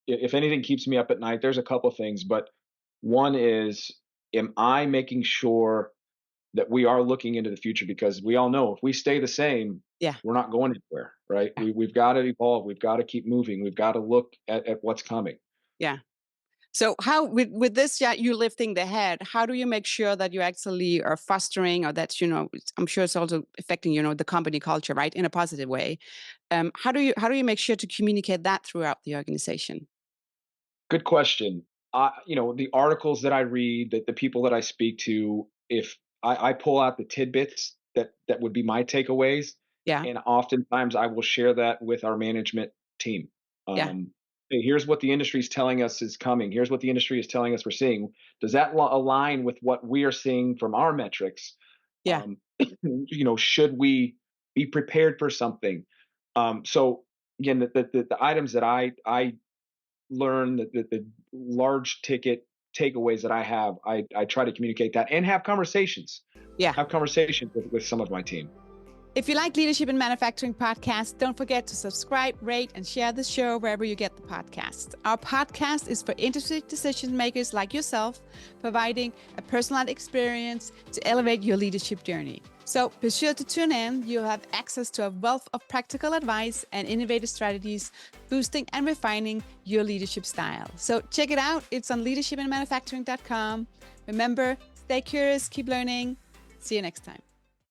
if anything keeps me up at night, there's a couple things, but one is, am I making sure that we are looking into the future? Because we all know if we stay the same, Yeah. we're not going anywhere, right? Yeah. We've got to evolve. We've got to keep moving. We've got to look at what's coming. Yeah. So how with this, yeah, you lifting the head, how do you make sure that you actually are fostering or that, I'm sure it's also affecting, the company culture, right? In a positive way. How do you make sure to communicate that throughout the organization? Good question. The articles that I read, that the people that I speak to, if I pull out the tidbits that would be my takeaways, Yeah. and oftentimes I will share that with our management team. Yeah. Hey, here's what the industry is telling us is coming. Here's what the industry is telling us we're seeing. Does that align with what we are seeing from our metrics? Yeah. Should we be prepared for something? So again, the items that I learn, the large ticket takeaways that I have, I try to communicate that and Yeah. have conversations with some of my team. If you like Leadership in Manufacturing podcast, don't forget to subscribe, rate, and share the show wherever you get the podcast. Our podcast is for industry decision makers like yourself, providing a personalized experience to elevate your leadership journey. So be sure to tune in. You'll have access to a wealth of practical advice and innovative strategies, boosting and refining your leadership style. So check it out. It's on leadershipinmanufacturing.com. Remember, stay curious, keep learning. See you next time.